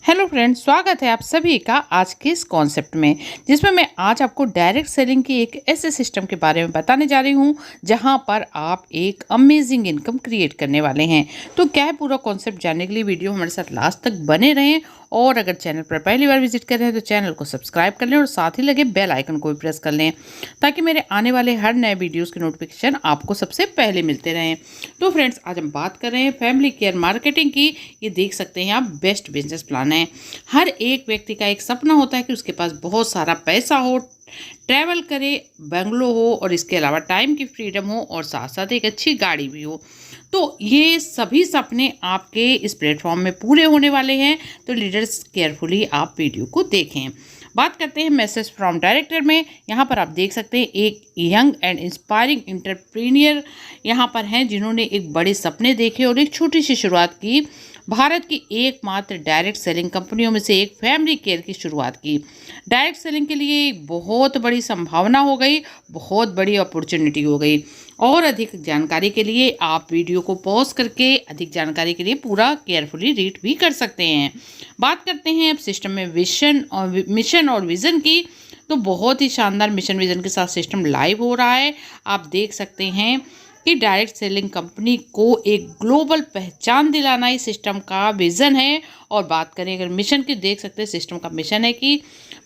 Hello friends, स्वागत है आप सभी का आज के इस कॉन्सेप्ट में, जिसमें मैं आज आपको डायरेक्ट सेलिंग की एक ऐसे सिस्टम के बारे में बताने जा रही हूं जहां पर आप एक अमेजिंग इनकम क्रिएट करने वाले हैं। तो क्या है पूरा कॉन्सेप्ट जानने के लिए वीडियो हमारे साथ लास्ट तक बने रहें। और अगर चैनल पर पहली बार विजिट कर रहे हैं तो चैनल को सब्सक्राइब कर लें और साथ ही लगे बेल आइकन को भी प्रेस कर लें, ताकि मेरे आने वाले हर नए वीडियोज़ के नोटिफिकेशन आपको सबसे पहले मिलते रहें। तो फ्रेंड्स, आज हम बात कर रहे हैं फैमिली केयर मार्केटिंग की। ये देख सकते हैं आप, बेस्ट बिजनेस प्लान है। हर एक व्यक्ति का एक सपना होता है कि उसके पास बहुत सारा पैसा हो, ट्रैवल करे, बंगलो हो और इसके अलावा टाइम की फ्रीडम हो और साथ साथ एक अच्छी गाड़ी भी हो। तो ये सभी सपने आपके इस प्लेटफॉर्म में पूरे होने वाले हैं। तो लीडर्स, केयरफुली आप वीडियो को देखें। बात करते हैं मैसेज फ्रॉम डायरेक्टर में। यहाँ पर आप देख सकते हैं एक यंग एंड इंस्पायरिंग एंटरप्रेन्योर यहाँ पर हैं, जिन्होंने एक बड़े सपने देखे और एक छोटी सी शुरुआत की। भारत की एकमात्र डायरेक्ट सेलिंग कंपनियों में से एक फैमिली केयर की शुरुआत की। डायरेक्ट सेलिंग के लिए एक बहुत बड़ी संभावना हो गई, बहुत बड़ी अपॉर्चुनिटी हो गई। और अधिक जानकारी के लिए आप वीडियो को पॉज करके अधिक जानकारी के लिए पूरा केयरफुली रीड भी कर सकते हैं। बात करते हैं अब सिस्टम में मिशन और विज़न की। तो बहुत ही शानदार मिशन विज़न के साथ सिस्टम लाइव हो रहा है। आप देख सकते हैं कि डायरेक्ट सेलिंग कंपनी को एक ग्लोबल पहचान दिलाना इस सिस्टम का विज़न है। और बात करें अगर मिशन की, देख सकते हैं सिस्टम का मिशन है कि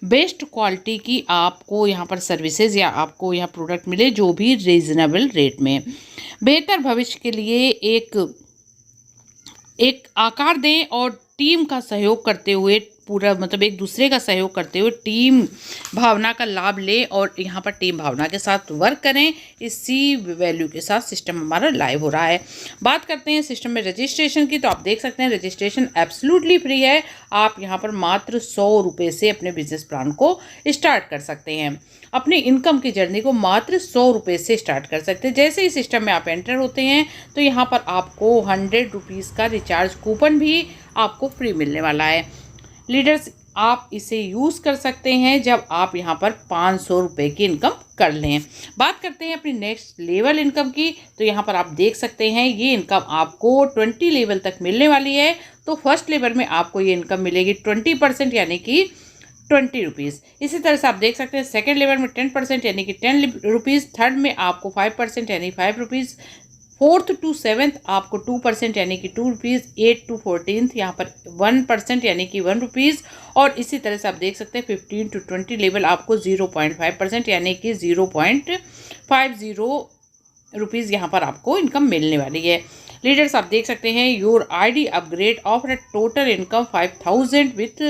बेस्ट क्वालिटी की आपको यहाँ पर सर्विसेज या आपको यहाँ प्रोडक्ट मिले, जो भी रीजनेबल रेट में। बेहतर भविष्य के लिए एक आकार दें और टीम का सहयोग करते हुए, पूरा मतलब एक दूसरे का सहयोग करते हुए टीम भावना का लाभ लें और यहाँ पर टीम भावना के साथ वर्क करें। इसी वैल्यू के साथ सिस्टम हमारा लाइव हो रहा है। बात करते हैं सिस्टम में रजिस्ट्रेशन की। तो आप देख सकते हैं रजिस्ट्रेशन एब्सोल्युटली फ्री है। आप यहाँ पर मात्र 100 रुपये से अपने बिजनेस प्लान को स्टार्ट कर सकते हैं। अपनी इनकम की जर्नी को मात्र 100 रुपये से स्टार्ट कर सकते हैं। जैसे ही सिस्टम में आप एंटर होते हैं तो यहाँ पर आपको 100 रुपीज़ का रिचार्ज कूपन भी आपको फ्री मिलने वाला है। लीडर्स, आप इसे यूज़ कर सकते हैं जब आप यहाँ पर 500 रुपये की इनकम कर लें। बात करते हैं अपनी नेक्स्ट लेवल इनकम की। तो यहाँ पर आप देख सकते हैं ये इनकम आपको 20 लेवल तक मिलने वाली है। तो फर्स्ट लेवल में आपको ये इनकम मिलेगी 20%, यानी कि 20 रुपीज़। इसी तरह से आप देख सकते हैं सेकेंड लेवल में 10% यानी कि 10 रुपीज़। थर्ड में आपको 5% यानी 5 रुपीज़। फोर्थ टू सेवेंथ आपको 2% यानी कि 2 रुपीज़। 8 टू 14th यहाँ पर 1% यानी कि 1 रुपीज़। और इसी तरह से आप देख सकते हैं 15 टू 20 लेवल आपको 0.5% यानी कि 0.50 रुपीज़ यहाँ पर आपको इनकम मिलने वाली है। लीडर्स, आप देख सकते हैं your ID upgrade offer a total income 5000 with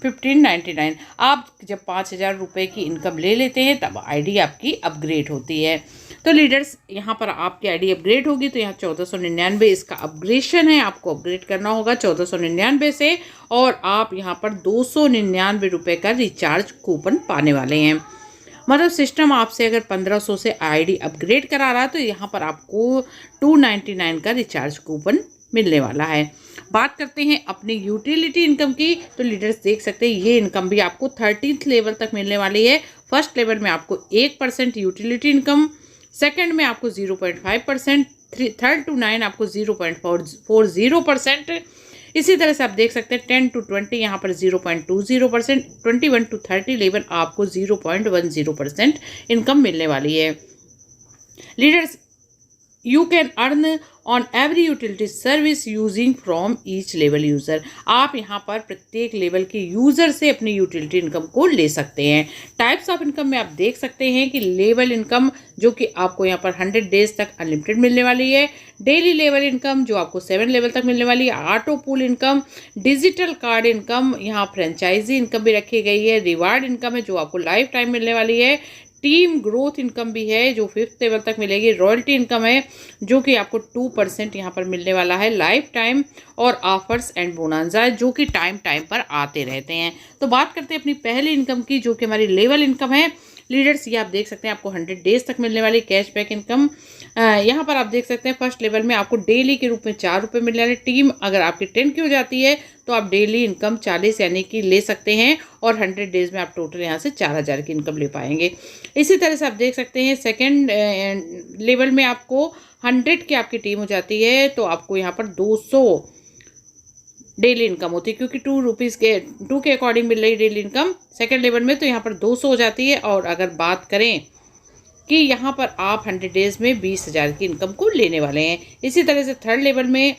1599। आप जब 5000 रुपये की इनकम ले लेते हैं तब आईडी आपकी अपग्रेड होती है। तो लीडर्स, यहाँ पर आपकी आईडी अपग्रेड होगी तो यहाँ 1499 इसका अपग्रेडेशन है। आपको अपग्रेड करना होगा 1499 से। और आप यहाँ पर 299 रुपये का रिचार्ज कूपन पाने वाले हैं। मतलब सिस्टम आपसे अगर 1500 से आईडी अपग्रेड करा रहा है तो यहाँ पर आपको 299 का रिचार्ज कूपन मिलने वाला है। बात करते हैं अपनी यूटिलिटी इनकम की। तो लीडर्स देख सकते हैं ये इनकम भी आपको 13th लेवल तक मिलने वाली है। फर्स्ट लेवल में आपको 1% यूटिलिटी इनकम, सेकंड में आपको 0.5%, थर्ड टू 9 आपको 0.40%। इसी तरह से आप देख सकते हैं 10 टू 20 यहाँ पर 0.20%, 21 टू 30 लेवल आपको 0.10% इनकम मिलने वाली है। Leaders, you can earn on every utility service using from each level user. आप यहाँ पर प्रत्येक लेवल के यूज़र से अपनी यूटिलिटी इनकम को ले सकते हैं। टाइप्स ऑफ इनकम में आप देख सकते हैं कि लेवल इनकम, जो कि आपको यहाँ पर 100 डेज तक अनलिमिटेड मिलने वाली है। डेली लेवल इनकम, जो आपको 7 लेवल तक मिलने वाली है। Auto pool income, digital card income, यहाँ फ्रेंचाइजी इनकम भी रखी गई है। रिवार्ड इनकम है जो आपको लाइफ टाइम मिलने वाली है। टीम ग्रोथ इनकम भी है जो 5th लेवल तक मिलेगी। रॉयल्टी इनकम है जो कि आपको 2% यहाँ पर मिलने वाला है लाइफ टाइम। और ऑफर्स एंड बोनांजा जो कि टाइम पर आते रहते हैं। तो बात करते हैं अपनी पहली इनकम की, जो कि हमारी लेवल इनकम है। लीडर्स, ये आप देख सकते हैं आपको 100 डेज तक मिलने वाली कैशबैक इनकम। यहाँ पर आप देख सकते हैं फर्स्ट लेवल में आपको डेली के रूप में 4 रुपये मिलने वाले। टीम अगर आपकी 10 की हो जाती है तो आप डेली इनकम 40 यानी कि ले सकते हैं। और 100 डेज में आप टोटल यहाँ से 4000 की इनकम ले पाएंगे। इसी तरह से आप देख सकते हैं सेकेंड लेवल में आपको 100 की आपकी टीम हो जाती है तो आपको यहाँ पर 200 डेली इनकम होती है, क्योंकि 2 के अकॉर्डिंग मिल रही डेली इनकम सेकंड लेवल में, तो यहाँ पर 200 हो जाती है। और अगर बात करें कि यहाँ पर आप 100 डेज में 20,000 की इनकम को लेने वाले हैं। इसी तरह से थर्ड लेवल में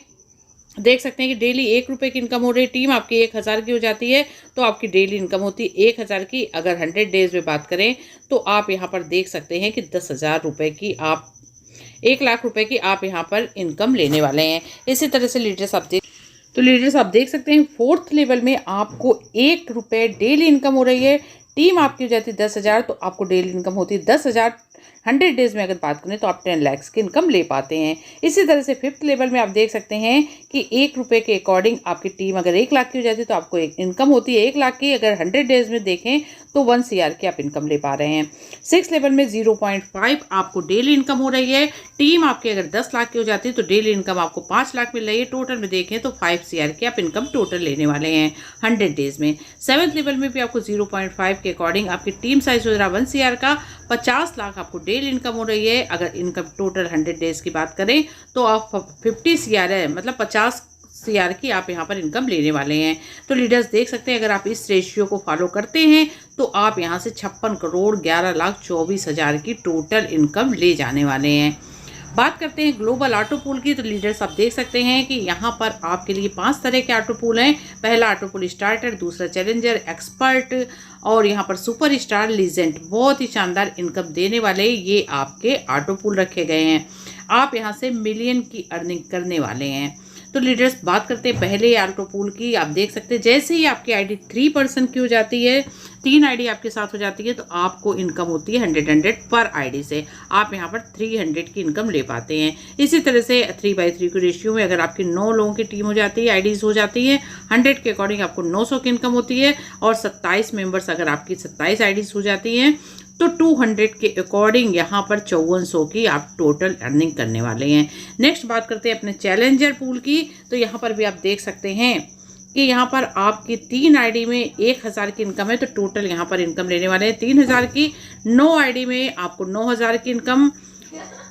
देख सकते हैं कि डेली 1 रुपये की इनकम हो रही है, टीम आपकी 1,000 की हो जाती है, तो आपकी डेली इनकम होती है 1,000 की। अगर 100 डेज में बात करें तो आप यहाँ पर देख सकते हैं कि 10,000 रुपये की आप 1,00,000 रुपये की आप यहाँ पर इनकम लेने वाले हैं। इसी तरह से लीडर्स आप देख सकते हैं फोर्थ लेवल में आपको 1 रुपये डेली इनकम हो रही है, टीम आपकी हो जाती है 10,000, तो आपको डेली इनकम होती है 10,000। 100 डेज में अगर बात करें तो आप 10 लाख की इनकम ले पाते हैं। इसी तरह से फिफ्थ लेवल में आप देख सकते हैं कि 1 रुपये के अकॉर्डिंग आपकी टीम अगर 1 लाख की हो जाती है तो आपको एक इनकम होती है 1 लाख की। अगर 100 डेज में देखें तो 1 CR की आप इनकम ले पा रहे हैं। 6 लेवल में 0.5 आपको डेली इनकम हो रही है, टीम आपकी अगर 10 लाख की हो जाती है तो डेली इनकम आपको 5 लाख मिल रही है। टोटल में देखें तो 5 CR की आप इनकम टोटल लेने वाले हैं 100 डेज में। 7th लेवल में भी आपको 0.5 के अकॉर्डिंग आपकी टीम साइज हो रहा है 1 CR का, 50 लाख आपको डेली इनकम हो रही है। अगर इनकम टोटल 100 डेज की बात करें तो आप 50 CR है, मतलब 50 CR की आप यहाँ पर इनकम लेने वाले हैं। तो लीडर्स देख सकते हैं अगर आप इस रेशियो को फॉलो करते हैं तो आप यहाँ से 56 करोड़ 11,24,000 की टोटल इनकम ले जाने वाले हैं। बात करते हैं ग्लोबल ऑटो पूल की, तो लीडर्स आप देख सकते हैं कि यहाँ पर आपके लिए 5 तरह के ऑटो पूल हैं। पहला ऑटो पूल स्टार्टर, दूसरा चैलेंजर, एक्सपर्ट और यहाँ पर सुपर स्टार, लीजेंड। बहुत ही शानदार इनकम देने वाले ये आपके ऑटो पूल रखे गए हैं। आप यहाँ से मिलियन की अर्निंग करने वाले हैं। तो लीडर्स बात करते हैं पहले ऑटो पूल की। आप देख सकते हैं जैसे ही आपकी आईडी 3% की हो जाती है, 3 आईडी आपके साथ हो जाती है तो आपको इनकम होती है 100 पर आईडी से। आप यहाँ पर 300 की इनकम ले पाते हैं। इसी तरह से 3/3 के रेशियो में अगर आपकी 9 लोगों की टीम हो जाती है, आईडीज हो जाती है, 100 के अकॉर्डिंग आपको 900 की इनकम होती है। और 27 मेंबर्स अगर आपकी 27 आईडीज हो जाती हैं तो 200 के अकॉर्डिंग यहाँ पर 5400 की आप टोटल अर्निंग करने वाले हैं। नेक्स्ट बात करते हैं अपने चैलेंजर पूल की। तो यहाँ पर भी आप देख सकते हैं कि यहाँ पर आपकी 3 आईडी में 1,000 की इनकम है, तो टोटल यहाँ पर इनकम लेने वाले हैं 3,000 की। 9 आईडी में आपको 9,000 की इनकम,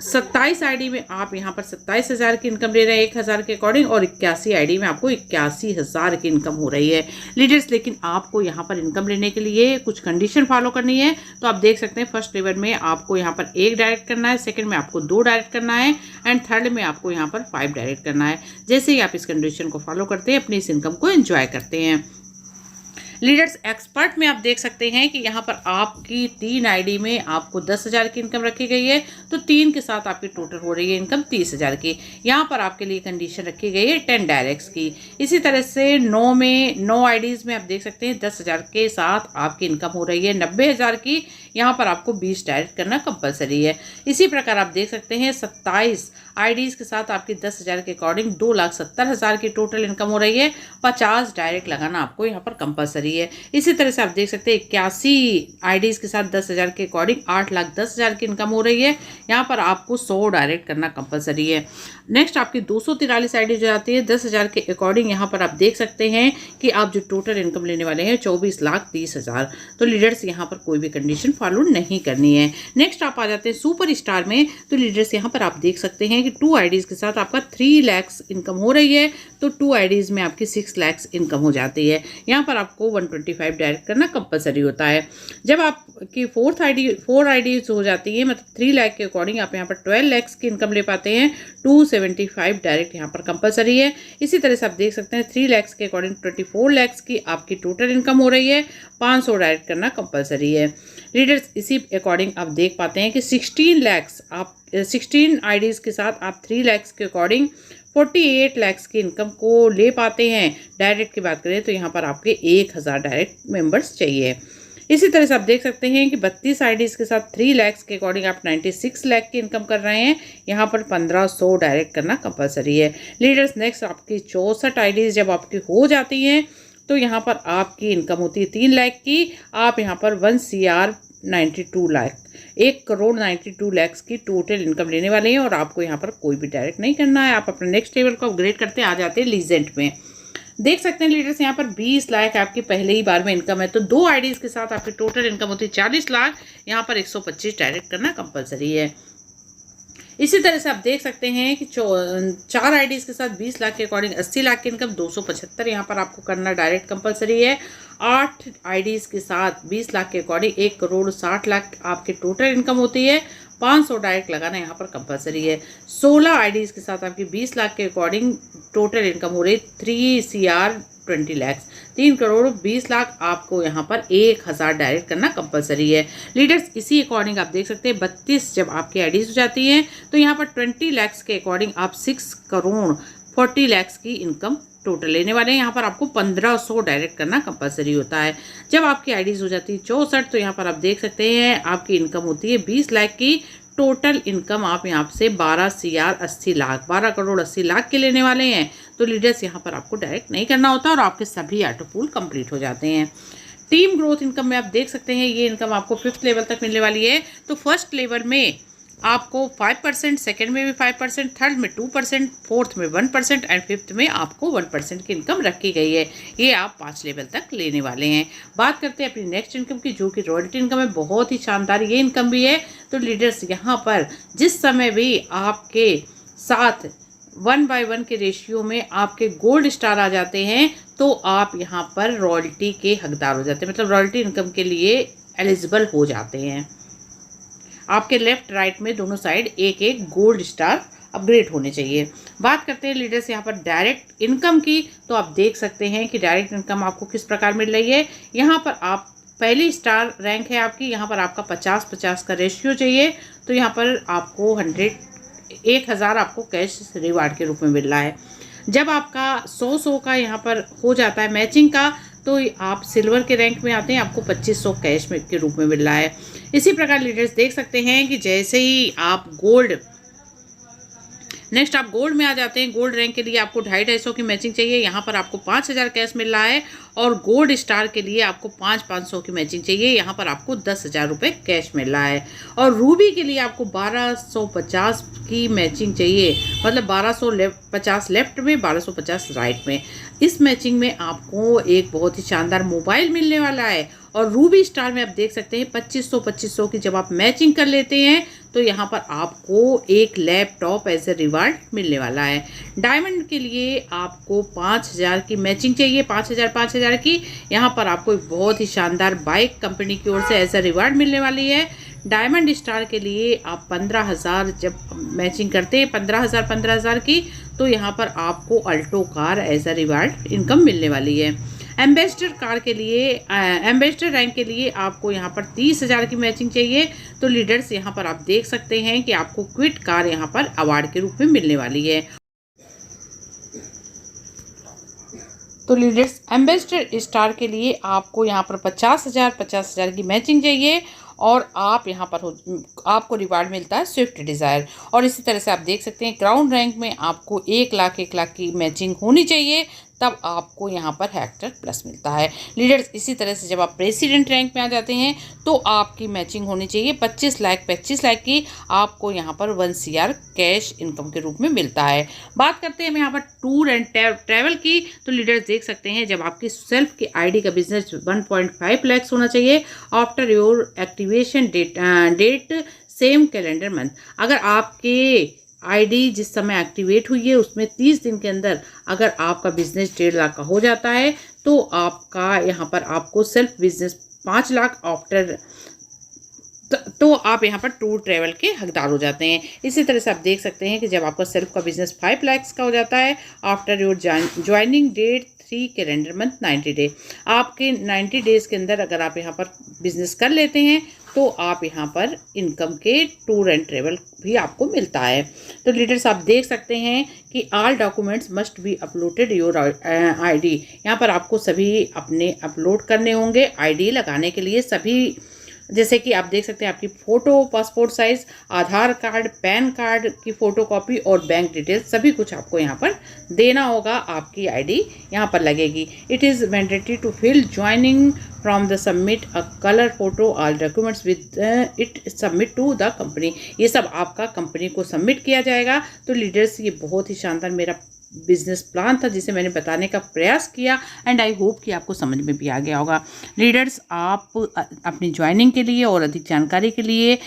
27 आईडी में आप यहाँ पर 27,000 की इनकम ले रहे हैं 1,000 के अकॉर्डिंग, और 81 आईडी में आपको 81,000 की इनकम हो रही है लीडर्स। लेकिन आपको यहाँ पर इनकम लेने के लिए कुछ कंडीशन फॉलो करनी है। तो आप देख सकते हैं फर्स्ट लेवल में आपको यहाँ पर 1 डायरेक्ट करना है, सेकंड में आपको 2 डायरेक्ट करना है, एंड थर्ड में आपको यहाँ पर 5 डायरेक्ट करना है। जैसे ही आप इस कंडीशन को फॉलो करते हैं अपनी इस इनकम को एंजॉय करते हैं। लीडर्स एक्सपर्ट में आप देख सकते हैं कि यहाँ पर आपकी 3 आईडी में आपको 10,000 की इनकम रखी गई है, तो 3 के साथ आपकी टोटल हो रही है इनकम 30,000 की। यहाँ पर आपके लिए कंडीशन रखी गई है 10 डायरेक्ट्स की। इसी तरह से 9 आईडीज़ में आप देख सकते हैं 10,000 के साथ आपकी इनकम हो रही है 90,000 की। यहाँ पर आपको 20 डायरेक्ट करना कंपलसरी है। इसी प्रकार आप देख सकते हैं 27 आईडीज़ के साथ आपकी 10,000 के अकॉर्डिंग 2,70,000 की टोटल इनकम हो रही है। 50 डायरेक्ट लगाना आपको यहाँ पर कंपलसरी है। इसी तरह से आप देख सकते हैं 81 आईडीज़ के साथ 10,000 के अकॉर्डिंग 8,10,000 की इनकम हो रही है। यहाँ पर आपको 100 डायरेक्ट करना कंपलसरी है। नेक्स्ट आपकी 243 आईडी जो आती है 10,000 के अकॉर्डिंग, यहाँ पर आप देख सकते हैं कि आप जो टोटल इनकम लेने वाले हैं 24,30,000। तो लीडर्स यहाँ पर कोई भी कंडीशन फॉलो नहीं करनी है। नेक्स्ट आप आ जाते हैं सुपर स्टार में। तो लीडर्स यहाँ पर आप देख सकते हैं कि 2 आईडीज़ के साथ आपका 3 लाख इनकम हो रही है, तो 2 आईडीज़ में आपकी 6 लाख इनकम हो जाती है। यहाँ पर आपको 125 डायरेक्ट करना कंपलसरी होता है। जब आपकी 4 आईडीज़ हो जाती है, मतलब 3 लाख के अकॉर्डिंग आप यहाँ पर 12 लाख की इनकम ले पाते हैं। 275 डायरेक्ट यहाँ पर कंपलसरी है। इसी तरह से आप देख सकते हैं 3 लाख के अकॉर्डिंग 24 लाख की आपकी टोटल इनकम हो रही है। 500 डायरेक्ट करना कंपलसरी है। रीडर्स इसी अकॉर्डिंग आप देख पाते हैं कि 16 आईडीज़ के साथ आप 3 लाख के अकॉर्डिंग 48 लाख की इनकम को ले पाते हैं। डायरेक्ट की बात करें तो यहाँ पर आपके 1,000 डायरेक्ट मेंबर्स चाहिए। इसी तरह से आप देख सकते हैं कि 32 आईडीज़ के साथ 3 लाख के अकॉर्डिंग आप 96 लाख की इनकम कर रहे हैं। यहाँ पर 1500 डायरेक्ट करना कंपलसरी है। लीडर्स नेक्स्ट आपकी 64 आईडीज़ जब आपकी हो जाती हैं तो यहाँ पर आपकी इनकम होती है 3 लाख की। आप यहाँ पर 1 CR 92 लाख 1,92,00,000 की टोटल इनकम लेने वाले हैं, और आपको यहाँ पर कोई भी डायरेक्ट नहीं करना है। आप अपने नेक्स्ट लेवल को अपग्रेड करते आ जाते हैं लीजेंट में। देख सकते हैं लीडर्स यहाँ पर 20 लाख आपकी पहले ही बार में इनकम है, तो 2 आईडीज़ के साथ आपकी टोटल इनकम होती है 40 लाख। यहाँ पर 125 डायरेक्ट करना कंपलसरी है। इसी तरह से आप देख सकते हैं कि 4 आईडीज़ के साथ 20 लाख के अकॉर्डिंग 80 लाख की इनकम 275 यहाँ पर आपको करना डायरेक्ट कंपलसरी है। 8 आईडीज़ के साथ 20 लाख के अकॉर्डिंग 1 करोड़ 60 लाख आपकी टोटल इनकम होती है। 500 डायरेक्ट लगाना यहाँ पर कंपलसरी है। 16 आईडीज़ के साथ आपकी 20 लाख के अकॉर्डिंग टोटल इनकम हो रही है 3 CR 20 lakhs, 3 करोड़ 20 लाख आपको यहाँ पर 1000 डायरेक्ट करना कंपलसरी है। लीडर्स इसी अकॉर्डिंग आप देख सकते हैं 32 जब आपकी आईडीज हो जाती हैं तो यहाँ पर 20 lakhs के अकॉर्डिंग आप 6 करोड़ 40 lakhs की इनकम टोटल लेने वाले हैं। यहाँ पर आपको 1500 डायरेक्ट करना कंपलसरी होता है। जब आपकी आईडीज हो जाती है 64 तो यहाँ पर आप देख सकते हैं आपकी इनकम होती है 20 लाख की। टोटल इनकम आप यहाँ से 12 CR 80 लाख 12 करोड़ 80 लाख के लेने वाले हैं। तो लीडर्स यहाँ पर आपको डायरेक्ट नहीं करना होता और आपके सभी ऑटो पूल कंप्लीट हो जाते हैं। टीम ग्रोथ इनकम में आप देख सकते हैं ये इनकम आपको 5th लेवल तक मिलने वाली है। तो फर्स्ट लेवल में आपको 5%, सेकंड में भी 5%, थर्ड में 2%, फोर्थ में 1% एंड फिफ्थ में आपको 1% की इनकम रखी गई है। ये आप 5 लेवल तक लेने वाले हैं। बात करते हैं अपनी नेक्स्ट इनकम की जो कि रॉयल्टी इनकम है। बहुत ही शानदार ये इनकम भी है। तो लीडर्स यहाँ पर जिस समय भी आपके साथ 1/1 के रेशियो में आपके गोल्ड स्टार आ जाते हैं तो आप यहाँ पर रॉयल्टी के हकदार हो जाते हैं, मतलब रॉयल्टी इनकम के लिए एलिजिबल हो जाते हैं। आपके लेफ्ट राइट में दोनों साइड एक एक गोल्ड स्टार अपग्रेड होने चाहिए। बात करते हैं लीडर्स यहाँ पर डायरेक्ट इनकम की। तो आप देख सकते हैं कि डायरेक्ट इनकम आपको किस प्रकार मिल रही है। यहाँ पर आप पहली स्टार रैंक है आपकी, यहाँ पर आपका 50-50 का रेशियो चाहिए। तो यहाँ पर आपको 1000 आपको कैश रिवार्ड के रूप में मिल रहा है। जब आपका 100 का यहाँ पर हो जाता है मैचिंग का तो आप सिल्वर के रैंक में आते हैं, आपको 2500 कैश में के रूप में मिल रहा है। इसी प्रकार लीडर्स देख सकते हैं कि जैसे ही आप नेक्स्ट आप गोल्ड में आ जाते हैं। गोल्ड रैंक के लिए आपको 250 की मैचिंग चाहिए, यहाँ पर आपको 5000 कैश मिल रहा है। और गोल्ड स्टार के लिए आपको 500 की मैचिंग चाहिए, यहाँ पर आपको 10,000 रुपये कैश मिल रहा है। और रूबी के लिए आपको 1250 की मैचिंग चाहिए, मतलब 1250 लेफ्ट में 1250 राइट में। इस मैचिंग में आपको एक बहुत ही शानदार मोबाइल मिलने वाला है। और रूबी स्टार में आप देख सकते हैं 2500 की जब आप मैचिंग कर लेते हैं तो यहाँ पर आपको एक लैपटॉप एज ए रिवार्ड मिलने वाला है। डायमंड के लिए आपको 5000 की मैचिंग चाहिए, 5000 की। यहाँ पर आपको एक बहुत ही शानदार बाइक कंपनी की ओर से एज ए रिवार्ड मिलने वाली है। डायमंड स्टार के लिए आप 15,000 जब मैचिंग करते हैं 15,000 की तो यहाँ पर आपको Alto car as a reward income मिलने वाली है। एम्बेसडर कार के लिए एम्बेसडर रैंक के लिए आपको यहाँ पर 30,000 की मैचिंग चाहिए। तो लीडर्स यहाँ पर आप देख सकते हैं कि आपको क्विट कार यहाँ पर अवार्ड के रूप में मिलने वाली है। तो लीडर्स एम्बेसडर स्टार के लिए आपको यहाँ पर 50,000 की मैचिंग चाहिए और आप यहाँ पर आपको रिवार्ड मिलता है स्विफ्ट डिज़ायर। और इसी तरह से आप देख सकते हैं ग्राउंड रैंक में आपको 1 लाख की मैचिंग होनी चाहिए, तब आपको यहाँ पर हेक्टर प्लस मिलता है। लीडर्स इसी तरह से जब आप प्रेसिडेंट रैंक में आ जाते हैं तो आपकी मैचिंग होनी चाहिए 25 लाख की, आपको यहाँ पर 1 CR कैश इनकम के रूप में मिलता है। बात करते हैं हम यहाँ पर टूर एंड ट्रैवल की। तो लीडर्स देख सकते हैं जब आपकी सेल्फ की आईडी का बिजनेस 1.5 lakhs होना चाहिए after your activation date same calendar month. अगर आपके आईडी जिस समय एक्टिवेट हुई है उसमें 30 दिन के अंदर अगर आपका बिजनेस 1.5 लाख का हो जाता है तो आपका यहाँ पर आपको सेल्फ बिजनेस 5 लाख आफ्टर तो आप यहाँ पर टूर ट्रैवल के हकदार हो जाते हैं। इसी तरह से आप देख सकते हैं कि जब आपका सेल्फ का बिजनेस 5 lakhs का हो जाता है after your joining date 3 calendar month 90 day, आपके 90 डेज के अंदर अगर आप यहाँ पर बिजनेस कर लेते हैं तो आप यहाँ पर इनकम के टूर एंड ट्रेवल भी आपको मिलता है। तो लीडर्स आप देख सकते हैं कि all documents must be uploaded your ID. यहाँ पर आपको सभी अपने अपलोड करने होंगे आईडी लगाने के लिए सभी, जैसे कि आप देख सकते हैं आपकी फ़ोटो, पासपोर्ट साइज़, आधार कार्ड, पैन कार्ड की फ़ोटोकॉपी और बैंक डिटेल्स सभी कुछ आपको यहाँ पर देना होगा। आपकी आईडी यहाँ पर लगेगी। It is mandatory to fill joining form the submit a colour photo all documents with it submit to the company. ये सब आपका कंपनी को सबमिट किया जाएगा। तो लीडर्स ये बहुत ही शानदार मेरा बिजनेस प्लान था जिसे मैंने बताने का प्रयास किया एंड आई होप कि आपको समझ में भी आ गया होगा। लीडर्स आप अपनी ज्वाइनिंग के लिए और अधिक जानकारी के लिए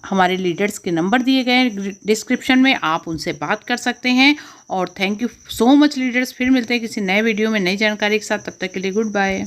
हमारे लीडर्स के नंबर दिए गए हैं डिस्क्रिप्शन में, आप उनसे बात कर सकते हैं। और thank you so much leaders. फिर मिलते हैं किसी नए वीडियो में नई जानकारी के साथ, तब तक के लिए गुड बाय।